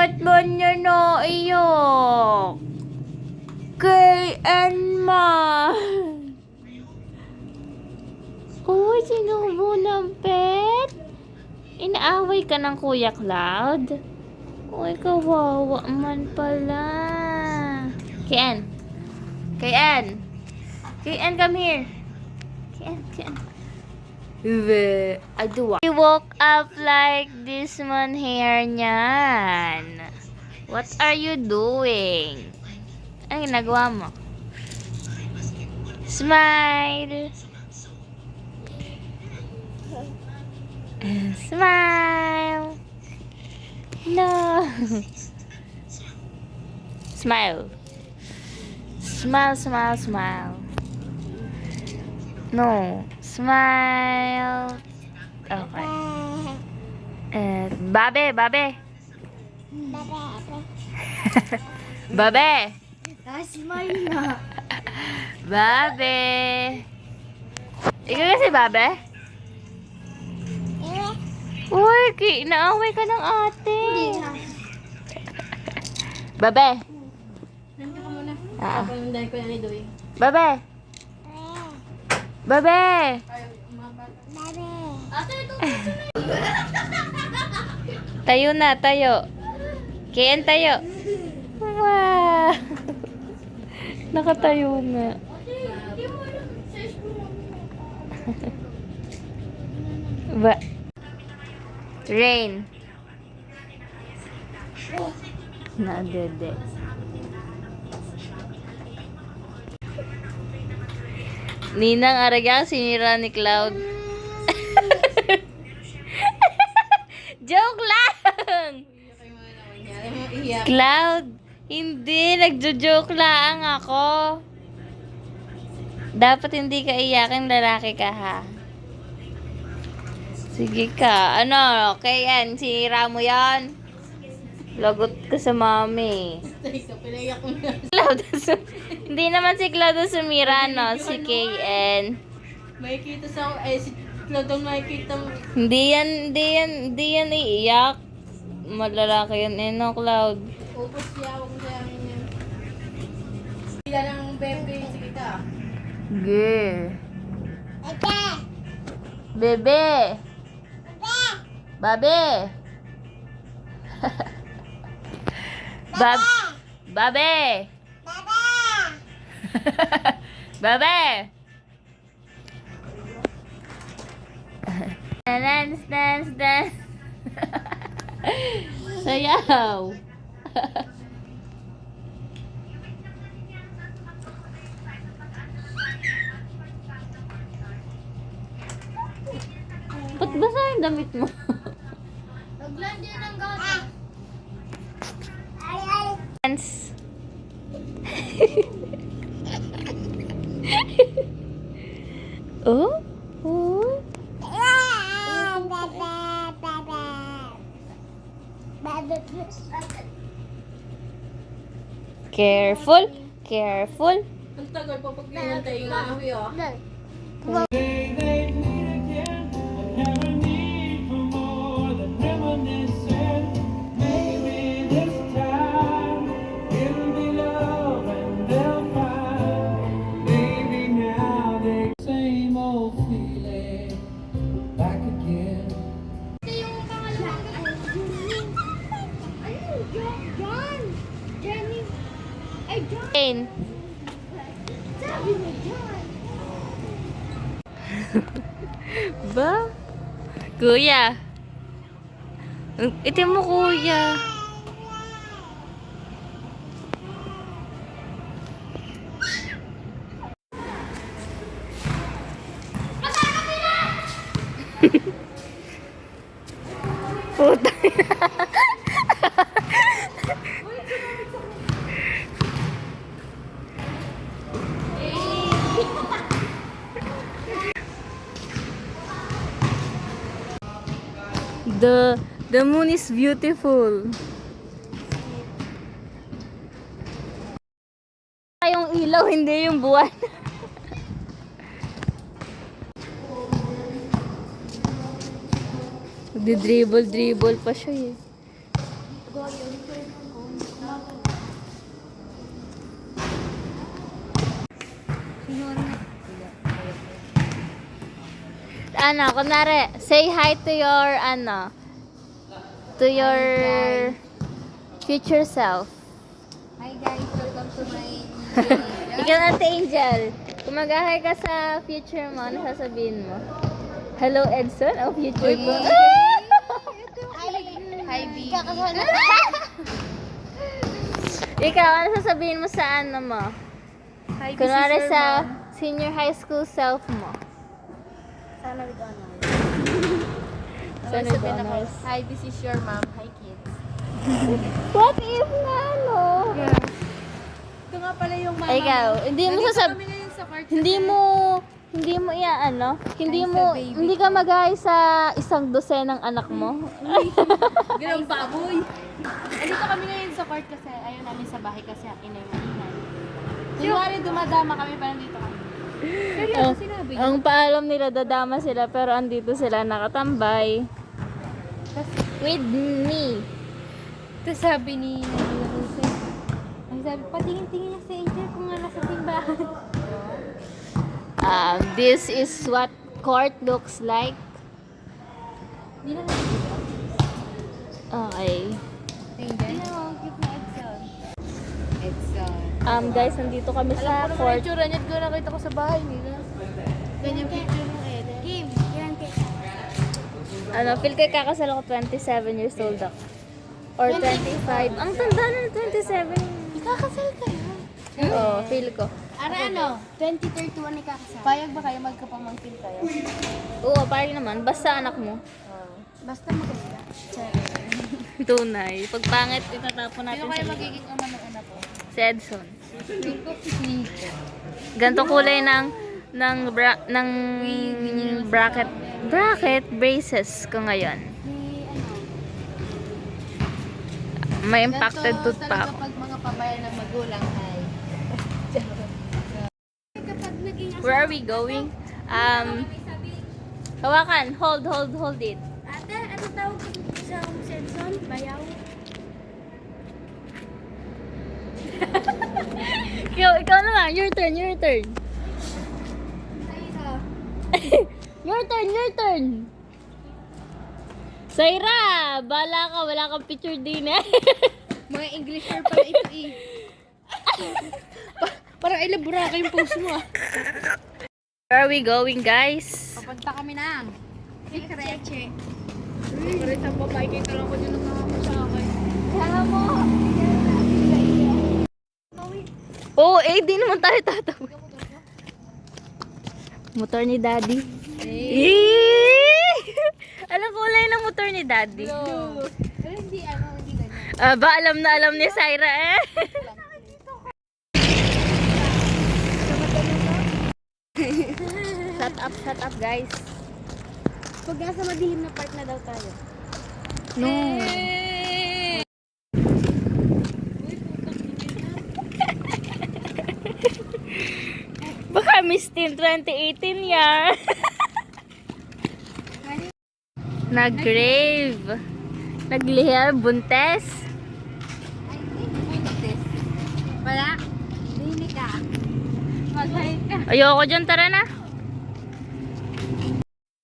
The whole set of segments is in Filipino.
Bakit ba niya naiyak? Kay Enma. Uy, sinubo ng pet. Inaaway ka ng Kuya Cloud? Uy, kawawa man pala. Kian. Kian. Kian, come here. Kian. Aduwa. He woke up like this man hair niyan. What are you doing? Ano ginagawa mo? Smile. Smile. No. Smile. Smile. No. Smile. Okay. Babe. Babe. Smile na. Babe. Ikaw kasi babe? Uy, inaaway ka ng ate. Hindi na. Babe. Nandiyan ka muna. Ah. Papanundan ko na ni Doy. Babe. Babe. Ate, ito. Tayo na, tayo. Kian tayo. Wow. Nakatayo nga. Ba? Rain. Nadede. Ninang Aragang sinira ni Cloud. Joke lang! Cloud, hindi. Nagjo-joke lang ako. Dapat hindi ka iyakin, lalaki ka ha. Sige ka. Ano? Okay yan. Sinira mo yan. Lagot ka sa mami. Pinayak mo na. Hindi naman si Cloud ang sumira, no? Si KN. Makikita sa si Claude makikita mo. Hindi yan iiyak. Malalaki yan no, Cloud. Upos siya, huwag mo siya yan. Sila ng bebe, sige ka. Ge. Bebe. Babe. Babe. Babe. Dance. Sayaw. Ba't basa yung damit mo? Naglan din ng gata. Dance. Oh? Careful. Ang tagal pa pag pinantay yung ano yun. Jane. Ba? Kuya. Itim mo, kuya. Puta. The moon is beautiful. Yung ilaw, hindi yung buwan. Dribble pa siya eh. Ano, kunwari, say hi to your, to your future self. Hi guys, welcome to my Ikaw Ate Angel, kung mag-hi ka sa future mo, ano sasabihin mo? Hello Edson, oh future ko. Hi B. Ikaw, ano sasabihin mo sa ano mo? Hi Kunwari sa senior high school self mo. Sana with honors. Sana with honors. Hi, this is your mom. Hi kids. What if na ano? Ito nga pala yung mama. Ay, ikaw, hindi mo sasab... Kami ngayon sa court Hindi mo ano? Hindi Ay, mo, sa baby hindi ka mag-hi sa isang dosenang anak mo? Ganang baboy. Andito kami ngayon sa court kasi ayaw namin sa bahay kasi ina yung mainan. Kunwari dumadama kami pa nandito kami. Seryoso sinabi niya. Ang paalam nila, dadama sila, pero andito sila nakatambay. With me. Tapos sabi ni Nanila Jose, ay sabi, patingin-tingin niya si Angel kung nga nasa simbahan. This is what court looks like. Hindi na nakikita. Okay. Angel? Hindi na ang cute na Edson. Edson. Guys, nandito kami Alam sa ko naman court. yung tsura niya, ko nakita ko sa bahay nila. Ganyan picture ng Eden. Kim, yan kay Feel kay kakasal ako 27 years old ako. Or 25. Ang tanda na 27. Ikakasal kayo. Oo, feel ko. Ano? 2031 ikakasal. Payag ba kayo magkapamangkin kayo? Oo, parang naman. Basta anak mo. Basta maganda. Tunay. Pag pangit, itatapon natin Sino kayo sa magiging ama ng anak ko? si Edson. Nico. Nico. Ganto kulay ng bracket braces ko ngayon. May impacted tooth pa ako. Pag mga pabayan ng magulang ay... Kapag naging Where are we going? Hawakan. Hold it. ate, ano tawag sa Samson? Bayaw? Ikaw naman. Your turn. Saira. Your turn. Saira, bala ka. Wala kang picture din eh. Mga Englisher pala ito eh. Parang ilabura ka yung post mo ah. Where are we going, guys? Papunta kami ng Creche. Pero isang babae kayo lang ko din nakakamo sa akin. Kaya mo! Oo, di naman tayo tatawid. Motor ni Daddy. Alam kulay ng motor ni Daddy. Pero hindi ganyan. Ba, alam na alam ni Saira eh. Shut up guys. Pag nasa madilim na part na daw tayo. No. Baka Miss Teen 2018 yan. Nag-grave. Naglihar, buntes. Wala? Dini ka. Mag-hide ka. Ayoko dyan, tara na.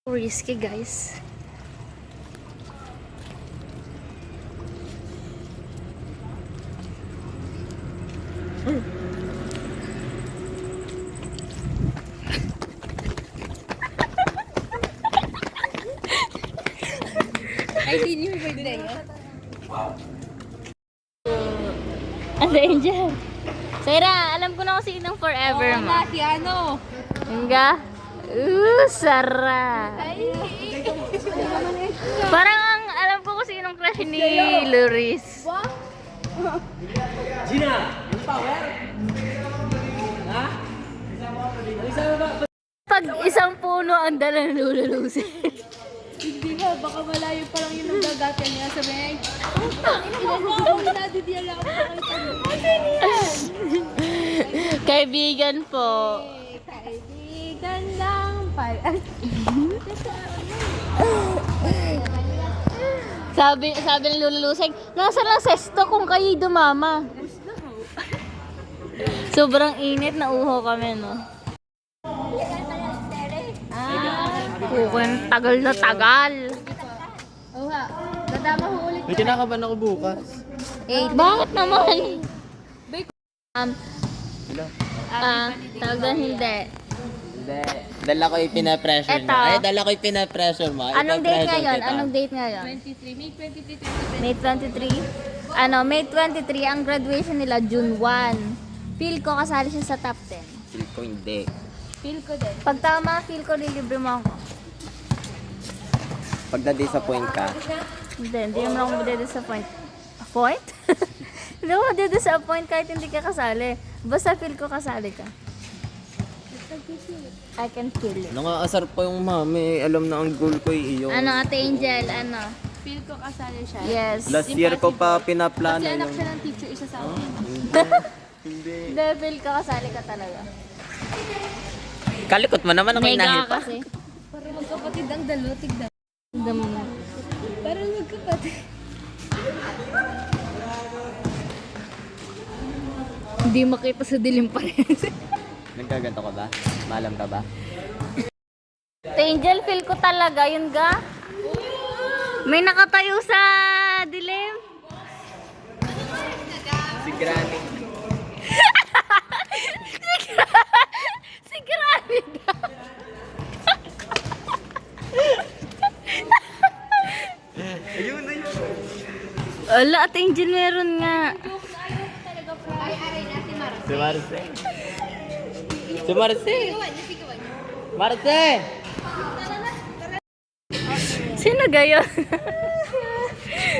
Risky guys. Ay, di niyo ba yun? Ang Angel. Saira, alam ko na kung sinong forever mo. Si ano? Nga? Sarap. Parang ang alam ko kung sinong crush ni Loris. Gina, yung power? Ha? Pag isang puno ang dala ng lulusin. Hindi nga, baka malayo pa lang yung nagagatan niya. Sabi niya, ilan mo ako na didiyan lang ako nakita mo. Kaibigan po. Kaibigan lang pala. Sabi ng lululusay, nasa lang sesto kung kayo'y dumama. Sobrang init, nauho kami, no? Kukun, tagal na tagal. Oo nga. Dadama ko ulit. May kinakaban ako bukas. Bakit naman? Sila. Tawag doon hindi. Hindi. Dala ko yung pinapressure Eto. mo. Ay, dala ko yung pinapressure mo. Anong date Ipapressure ngayon? kita. Anong date ngayon? 23. May 23. May 23? May 23 ang graduation nila June 1. Feel ko kasali siya sa top 10. Feel ko hindi. Feel ko din. Pag tama, feel ko lilibre mo ako. Pag na-disappoint ka, Hindi naman ako madidisappoint. Point? Hindi ako madidisappoint kahit hindi ka kasali. Basta feel ko kasali ka. I can feel it. nangaasar pa yung mami. Alam na ang goal ko yung... Ano, Ate Angel, ano? Feel ko kasali siya. Yes. Last year ko pa pinaplano Kasi anak yung... siya ng teacher, isa sa akin. Hindi. Hindi, feel ko kasali ka talaga. Kalikot mo naman ako Mega inahipa. kasi. Parang magkapatid ang dalo, tignan. Parang magkapatid. Hindi makita sa dilim pa rin. Nagkaganto ka ba? Malam ka ba? Ate Angel, feel ko talaga, yun ga? May nakatayo sa dilim. Si Granny. Si Granny daw. Ayun na yun. Ala, Ate Angel, meron nga. Si Marce. Si Marce. Marce! Sino gayon?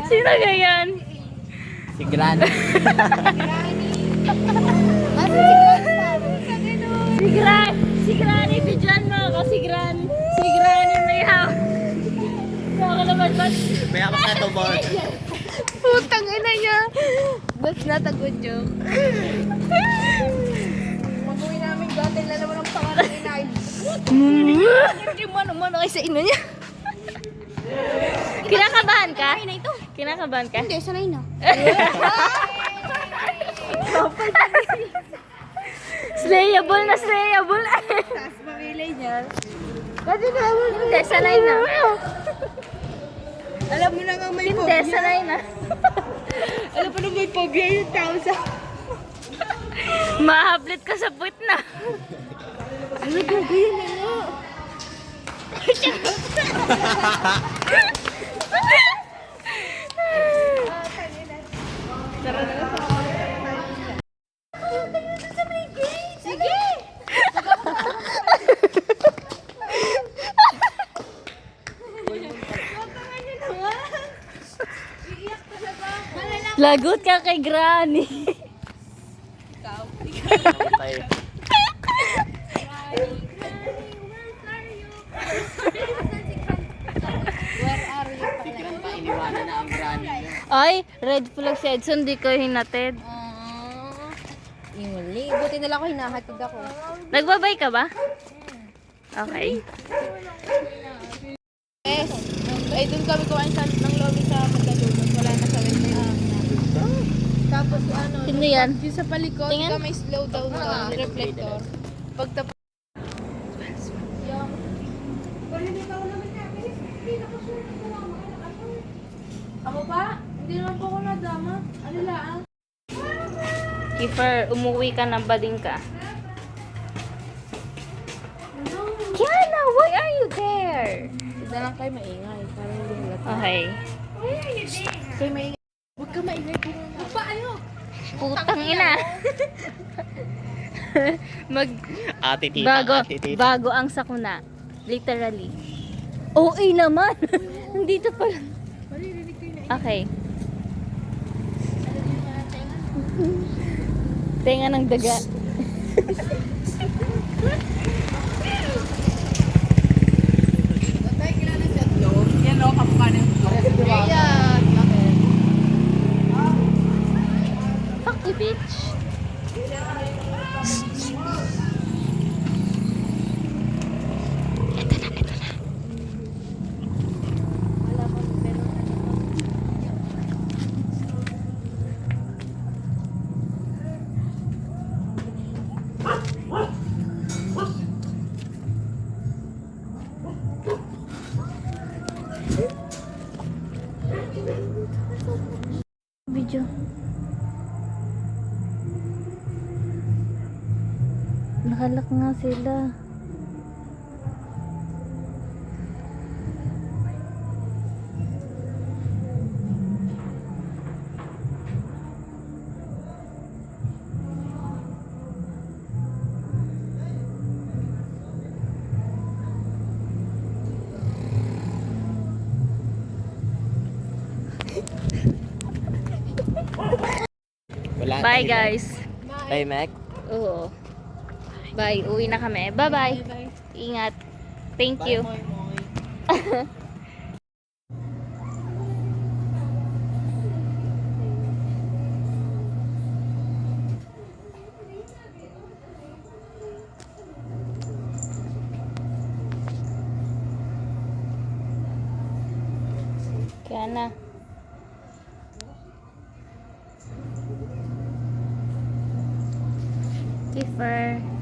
Sino gayon? Si Granny. Si Granny, bidyan mo ako, si Granny may hawak. Baka naman ba? May ako sa to board. Putang ina niya. That's not a good joke. Pag-uwi namin dati, na naman ang pangalan ni Nay. Hindi mano-mano kayo sa ino niya. Kinakabahan ka? Kinakabahan ka? Hindi, sanay na. Slayable na slayable. Tapos mamilay niya. Hindi, sanay na. Alam mo na nga may Hindi, sanay na. Alam mo na may phobia yung tao sa... Mahaplit ka sa puwit na. Ano gagawin na nga? Sige! Lagot ka kay Granny. Where are you? Si Gran pa iniwanan na ang Granny niya. Ay, red flag si Edson, di ko hinatid. Imuli. Buti nila ako hinahatid ako. Nagbabay ka ba? Okay. Yes. Ay, doon kami kumain ng lomi sa Magdalumos. Wala na sa Wednesday. Tapos ano, Sino yan? yung sa palikot, Tingin? ka may slow down doon, reflector. Pagtapos, ako pa? Hindi naman po ako nadama. Ano lang? Kiefer, umuwi ka na, bading ka. Kiana, why are you there? Tignan lang kayo maingay. Para hindi halata. Okay. Kayo maingay. Huwag ka maingay. Huwag pa ayo. Putang ina. Mag Ate tita, ate tita. bago ang sakuna. Literally. OA naman. Nandito pala. Okay. Tenga ng daga. Yan o, kamukha na yung Ayan. Fuck you, bitch. Ito na. Video. Nakalak nga sila. Wala Bye na, guys. Bye, Mac. Oo. Bye. Uwi na kami. Bye-bye. Ingat. Thank Bye, you. Moy Moy. Kaya na. Kiefer.